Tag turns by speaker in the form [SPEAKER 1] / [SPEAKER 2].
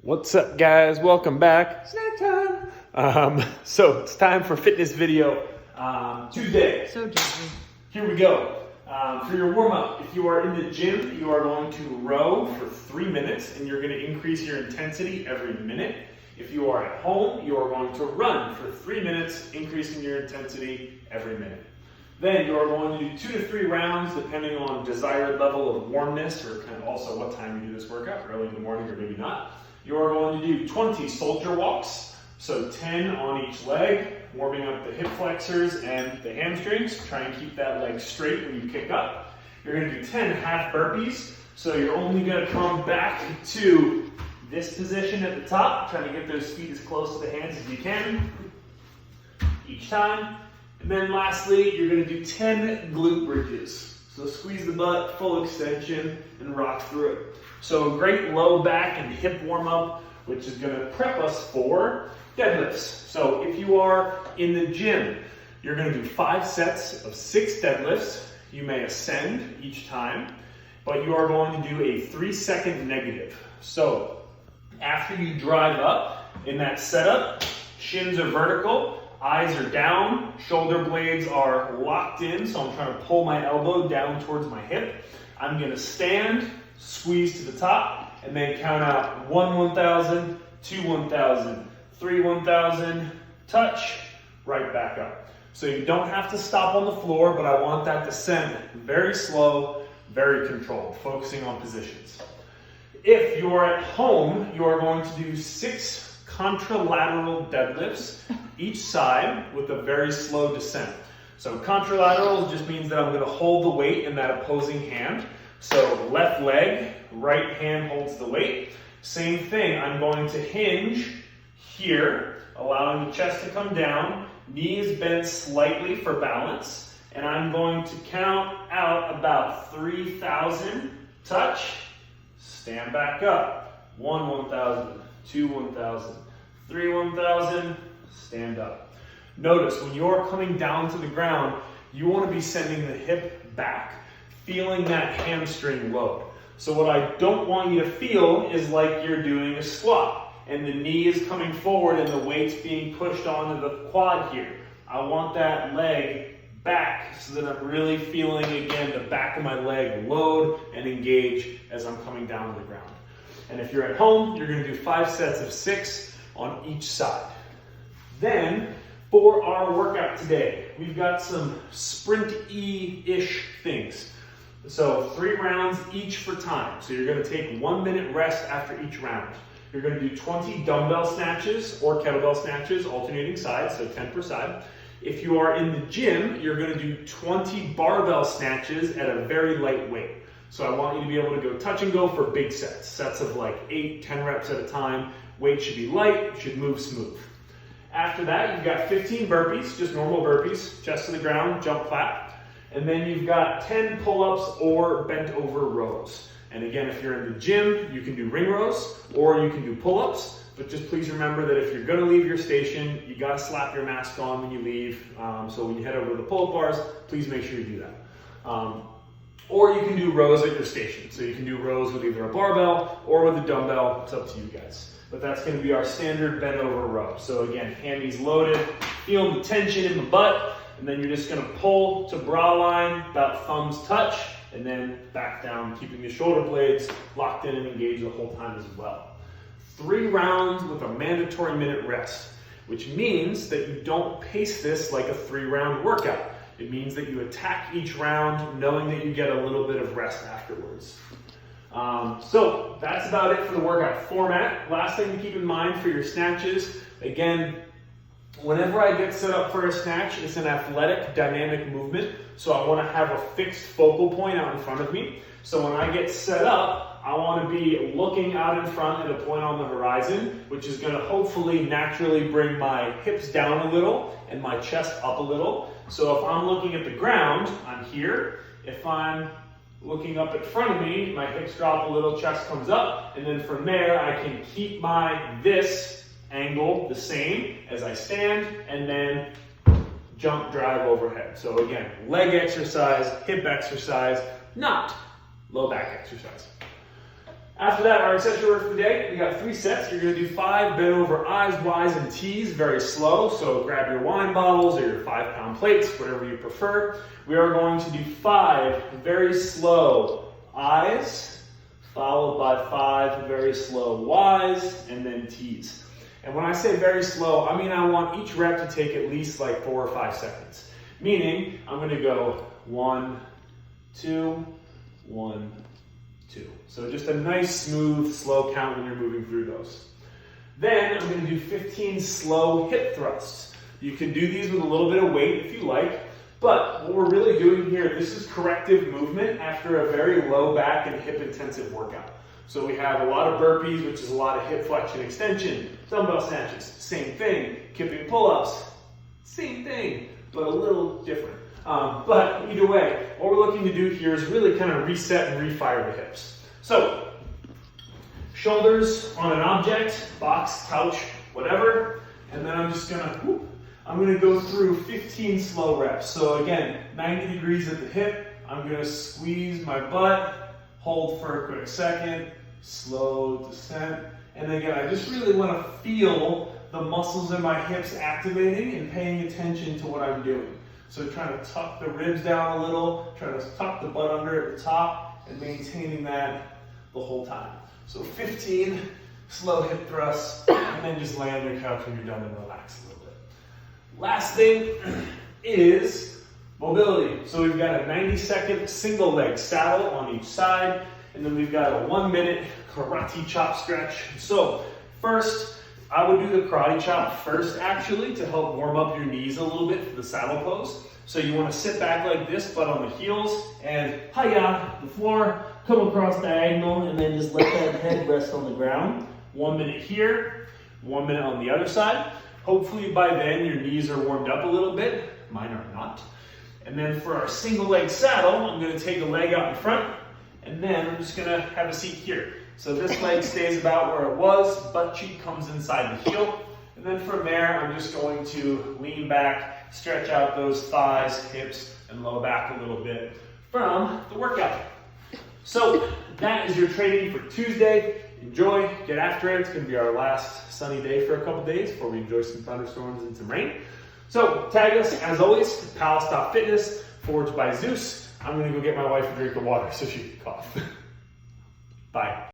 [SPEAKER 1] What's up, guys? Welcome back. Snack time. So it's time for fitness video Tuesday.
[SPEAKER 2] So gently.
[SPEAKER 1] Here we go. For your warm-up, if you are in the gym, you are going to row for 3 minutes and you're going to increase your intensity every minute. If you are at home, you are going to run for 3 minutes, increasing your intensity every minute. Then you are going to do 2 to 3 rounds depending on desired level of warmness or kind of also what time you do this workout, early in the morning or maybe not. You are going to do 20 soldier walks, so 10 on each leg, warming up the hip flexors and the hamstrings. Try and keep that leg straight when you kick up. You're going to do 10 half burpees, so you're only going to come back to this position at the top, trying to get those feet as close to the hands as you can each time. And then lastly, you're going to do 10 glute bridges. So squeeze the butt, full extension, and rock through it. So a great low back and hip warm up, which is going to prep us for deadlifts. So if you are in the gym, you're going to do 5 sets of 6 deadlifts. You may ascend each time, but you are going to do a 3-second negative. So after you drive up in that setup, shins are vertical, eyes are down, shoulder blades are locked in, so I'm trying to pull my elbow down towards my hip. I'm going to stand, squeeze to the top, and then count out 1 1,000, 2 1,000, 3 1,000, touch, right back up. So you don't have to stop on the floor, but I want that descent very slow, very controlled, focusing on positions. If you are at home, you are going to do 6 contralateral deadlifts each side with a very slow descent. So contralateral just means that I'm going to hold the weight in that opposing hand. So left leg, right hand holds the weight. Same thing, I'm going to hinge here, allowing the chest to come down, knees bent slightly for balance, and I'm going to count out about 3,000, touch, stand back up, 1 1,000, 2 1,000, 3 1,000, stand up. Notice when you're coming down to the ground, you want to be sending the hip back, feeling that hamstring load. So what I don't want you to feel is like you're doing a squat and the knee is coming forward and the weight's being pushed onto the quad here. I want that leg back so that I'm really feeling, again, the back of my leg load and engage as I'm coming down to the ground. And if you're at home, you're going to do 5 sets of 6 on each side. Then, for our workout today, we've got some sprint-y-ish things. So 3 rounds each for time. So you're going to take 1 minute rest after each round. You're going to do 20 dumbbell snatches or kettlebell snatches, alternating sides, so 10 per side. If you are in the gym, you're going to do 20 barbell snatches at a very light weight. So I want you to be able to go touch and go for big sets of like 8, 10 reps at a time. Weight should be light, should move smooth. After that, you've got 15 burpees, just normal burpees, chest to the ground, jump, clap. And then you've got 10 pull-ups or bent over rows. And again, if you're in the gym, you can do ring rows or you can do pull-ups. But just please remember that if you're going to leave your station, you got to slap your mask on when you leave. So when you head over to the pull-up bars, please make sure you do that. Or you can do rows at your station. So you can do rows with either a barbell or with a dumbbell. It's up to you guys. But that's going to be our standard bent over row. So again, hammies loaded, feel the tension in the butt, and then you're just going to pull to bra line, about thumbs touch, and then back down, keeping the shoulder blades locked in and engaged the whole time as well. 3 rounds with a mandatory minute rest, which means that you don't pace this like a 3-round workout. It means that you attack each round knowing that you get a little bit of rest afterwards. So that's about it for the workout format. Last thing to keep in mind for your snatches, again, whenever I get set up for a snatch, it's an athletic, dynamic movement. So I want to have a fixed focal point out in front of me. So when I get set up, I want to be looking out in front at a point on the horizon, which is going to hopefully naturally bring my hips down a little and my chest up a little. So if I'm looking at the ground, I'm here. If I'm looking up in front of me, my hips drop a little, chest comes up, and then from there I can keep my this angle the same as I stand, and then jump, drive overhead. So again, leg exercise, hip exercise, not low back exercise. After that, our accessory work for the day, we got 3 sets. You're gonna do 5 bent over I's, Y's, and T's, very slow. So grab your wine bottles or your 5-pound plates, whatever you prefer. We are going to do 5 very slow I's, followed by 5 very slow Y's, and then T's. And when I say very slow, I mean I want each rep to take at least like 4 or 5 seconds. Meaning, I'm gonna go 1, 2, 1, 2. So just a nice, smooth, slow count when you're moving through those. Then I'm going to do 15 slow hip thrusts. You can do these with a little bit of weight if you like, but what we're really doing here, this is corrective movement after a very low back and hip intensive workout. So we have a lot of burpees, which is a lot of hip flexion extension, dumbbell snatches, same thing, kipping pull-ups, same thing, but a little different. But either way, what we're looking to do here is really kind of reset and refire the hips. So, shoulders on an object, box, couch, whatever, and then I'm just gonna go through 15 slow reps. So again, 90 degrees at the hip, I'm gonna squeeze my butt, hold for a quick second, slow descent, and again, I just really wanna feel the muscles in my hips activating and paying attention to what I'm doing. So trying to tuck the ribs down a little, trying to tuck the butt under at the top, and maintaining that the whole time. So 15 slow hip thrusts, and then just lay on your couch when you're done and relax a little bit. Last thing is mobility. So we've got a 90-second single leg saddle on each side, and then we've got a 1-minute karate chop stretch. So first, I would do the karate chop first actually to help warm up your knees a little bit for the saddle pose. So you want to sit back like this, butt on the heels, and hiya, the floor, come across diagonal, and then just let that head rest on the ground. 1 minute here, 1 minute on the other side. Hopefully by then your knees are warmed up a little bit. Mine are not. And then for our single leg saddle, I'm going to take a leg out in front, and then I'm just going to have a seat here. So this leg stays about where it was, butt cheek comes inside the heel, and then from there I'm just going to lean back, stretch out those thighs, hips, and low back a little bit from the workout. So that is your training for Tuesday. Enjoy, get after it. It's going to be our last sunny day for a couple days before we enjoy some thunderstorms and some rain. So tag us, as always, Pal Fitness, Forged by Zeus. I'm going to go get my wife a drink of water so she can cough. Bye.